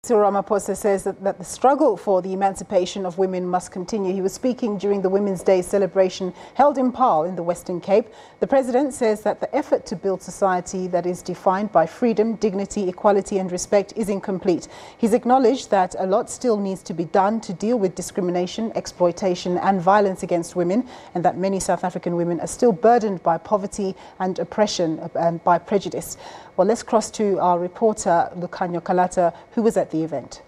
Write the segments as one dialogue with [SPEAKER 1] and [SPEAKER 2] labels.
[SPEAKER 1] Cyril Ramaphosa says that the struggle for the emancipation of women must continue. He was speaking during the Women's Day celebration held in Paarl in the Western Cape. The president says that the effort to build society that is defined by freedom, dignity, equality and respect is incomplete. He's acknowledged that a lot still needs to be done to deal with discrimination, exploitation and violence against women, and that many South African women are still burdened by poverty and oppression and by prejudice. Well, let's cross to our reporter, Lukhanyo Calata, who was at the event.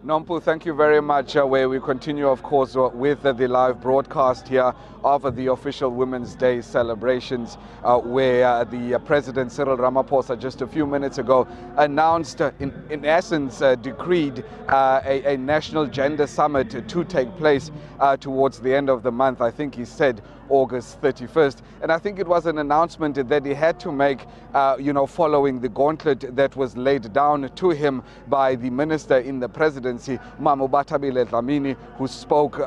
[SPEAKER 2] Nompu, thank you very much. Where we continue, of course, with the live broadcast here of the official Women's Day celebrations, where the President Cyril Ramaphosa just a few minutes ago announced, in essence, decreed a national gender summit to take place towards the end of the month. I think he said August 31st. And I think it was an announcement that he had to make, following the gauntlet that was laid down to him by the minister in the presidency, Dlamini, who spoke,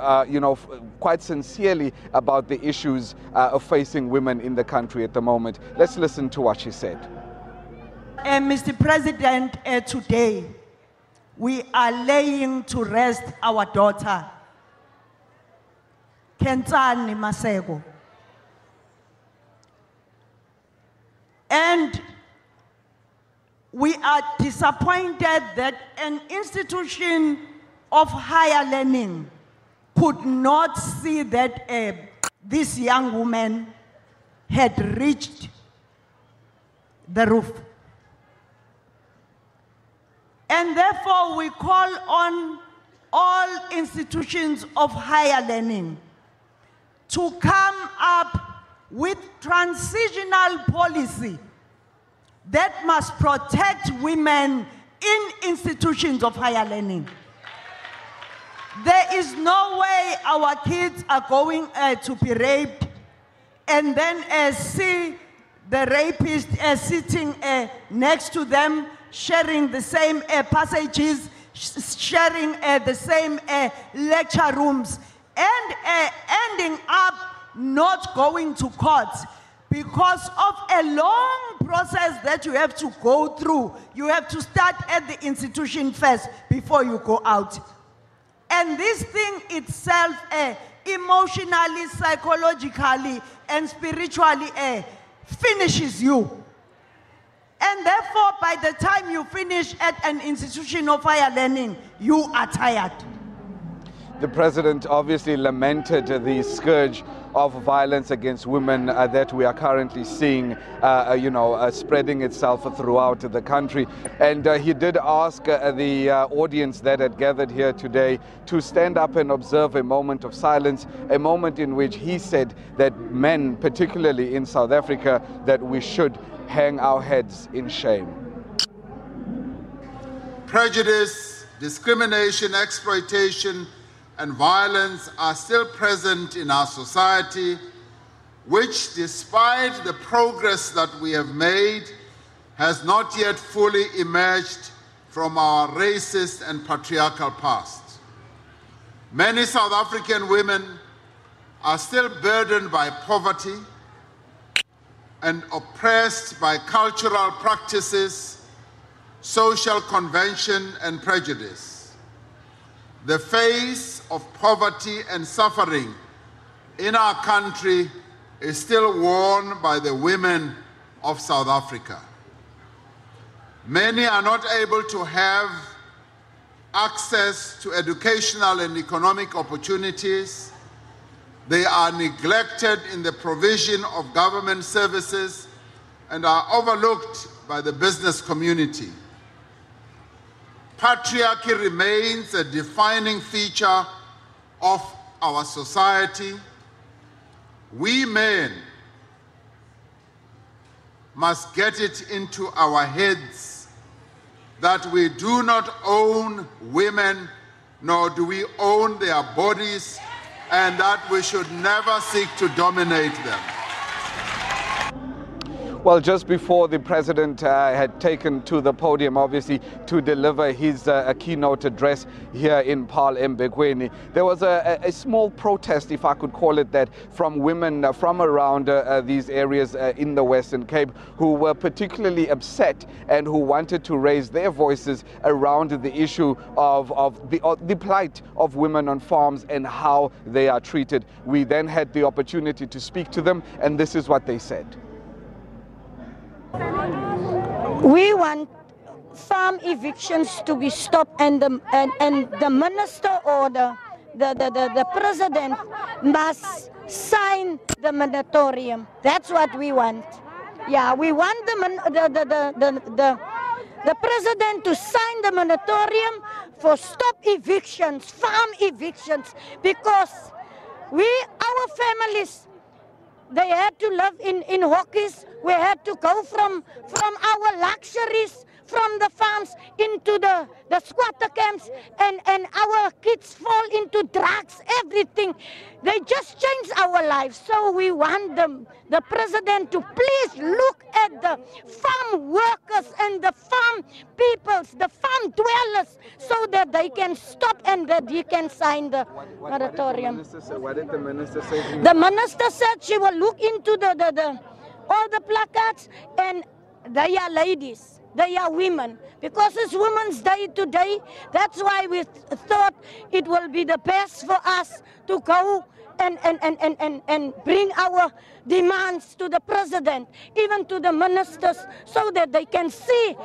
[SPEAKER 2] quite sincerely about the issues facing women in the country at the moment. Let's listen to what she said.
[SPEAKER 3] Mr. President, today we are laying to rest our daughter, Kentani Masego. And we are disappointed that an institution of higher learning could not see that this young woman had reached the roof. And therefore we call on all institutions of higher learning to come up with transitional policy that must protect women in institutions of higher learning. There is no way our kids are going to be raped and then see the rapist sitting next to them, sharing the same passages, sharing the same lecture rooms, and ending up not going to court because of a long process that you have to go through. You have to start at the institution first before you go out. And this thing itself, emotionally, psychologically, and spiritually finishes you. And therefore, by the time you finish at an institution of higher learning, you are tired.
[SPEAKER 2] The president obviously lamented the scourge of violence against women that we are currently seeing, spreading itself throughout the country. And he did ask the audience that had gathered here today to stand up and observe a moment of silence, a moment in which he said that men, particularly in South Africa, that we should hang our heads in shame.
[SPEAKER 4] Prejudice, discrimination, exploitation, and violence are still present in our society, which, despite the progress that we have made, has not yet fully emerged from our racist and patriarchal past. Many South African women are still burdened by poverty and oppressed by cultural practices, social convention, and prejudice. The face of poverty and suffering in our country is still worn by the women of South Africa. Many are not able to have access to educational and economic opportunities. They are neglected in the provision of government services and are overlooked by the business community. Patriarchy remains a defining feature of our society. We men must get it into our heads that we do not own women, nor do we own their bodies, and that we should never seek to dominate them.
[SPEAKER 2] Well, just before the president had taken to the podium, obviously, to deliver his keynote address here in Paarl, Mbekweni, there was a small protest, if I could call it that, from women from around these areas in the Western Cape who were particularly upset and who wanted to raise their voices around the issue of the plight of women on farms and how they are treated. We then had the opportunity to speak to them, and this is what they said.
[SPEAKER 5] We want farm evictions to be stopped, and the minister or the president must sign the moratorium. That's what we want. Yeah, we want the president to sign the moratorium for stop evictions, farm evictions, because our families, they had to live in hockeys. We had to go from our luxuries, from the farms into the squatter camps, and our kids fall into drugs, everything. They just changed our lives. So we want the president to please look at the farm workers and the farm peoples, the farm dwellers, so that they can stop and that he can sign the moratorium.
[SPEAKER 2] What did the minister say?
[SPEAKER 5] The minister said she will look into all the placards, and they are ladies, they are women, because it's Women's Day today. That's why we thought it will be the best for us to go and bring our demands to the president, even to the ministers, so that they can see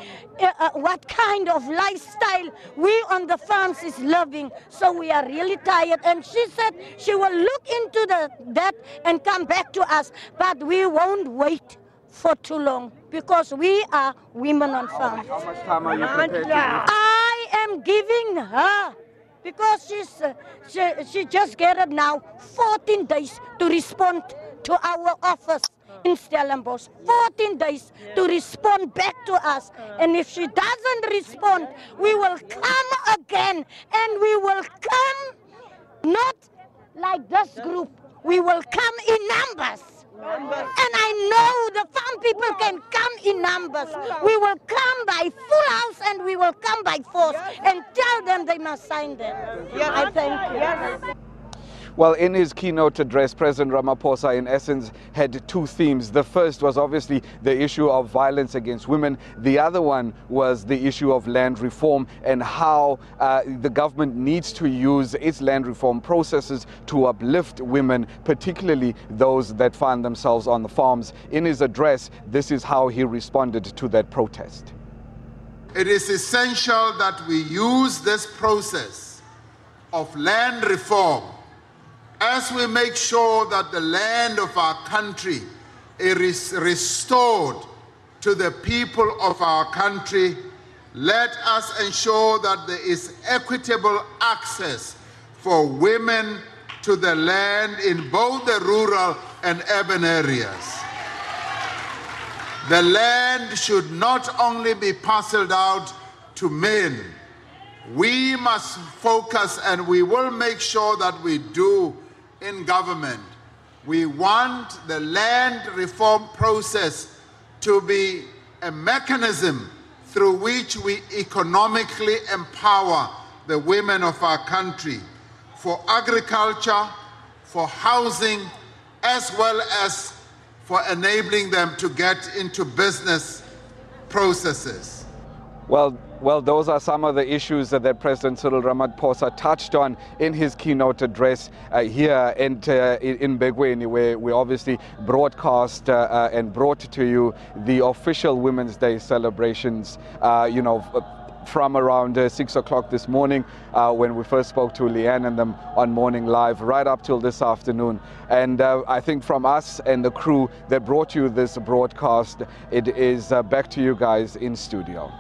[SPEAKER 5] what kind of lifestyle we on the farms is living. So we are really tired, and she said she will look into that and come back to us, but we won't wait for too long, because we are women on farms.
[SPEAKER 2] How much time are you prepared to give?
[SPEAKER 5] I am giving her, because she just gathered now 14 days to respond to our office in Stellenbosch. 14 days to respond back to us. And if she doesn't respond, we will come again, and we will come not like this group. We will come in numbers. And I know the farm people can come in numbers. We will come by full house, and we will come by force and tell them they must sign them. I thank you.
[SPEAKER 2] Well, in his keynote address, President Ramaphosa, in essence, had two themes. The first was obviously the issue of violence against women. The other one was the issue of land reform and how the government needs to use its land reform processes to uplift women, particularly those that find themselves on the farms. In his address, this is how he responded to that protest.
[SPEAKER 4] It is essential that we use this process of land reform as we make sure that the land of our country is restored to the people of our country. Let us ensure that there is equitable access for women to the land in both the rural and urban areas. The land should not only be parceled out to men. We must focus, and we will make sure that we do in government. We want the land reform process to be a mechanism through which we economically empower the women of our country for agriculture, for housing, as well as for enabling them to get into business processes.
[SPEAKER 2] Well, those are some of the issues that President Cyril Ramaphosa touched on in his keynote address here in Mbekweni, where we obviously broadcast and brought to you the official Women's Day celebrations, from around 6 o'clock this morning when we first spoke to Leanne and them on Morning Live, right up till this afternoon. And I think from us and the crew that brought you this broadcast, it is back to you guys in studio.